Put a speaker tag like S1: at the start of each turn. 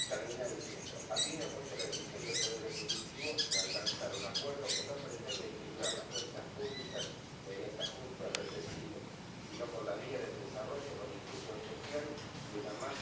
S1: termina diciendo, aquí me apoyo la decisión del Poder Ejecutivo de alcanzar un acuerdo que no pretende equilibrar las cuentas públicas en esta justa recesiva, sino por la vía del desarrollo con inclusión social y una más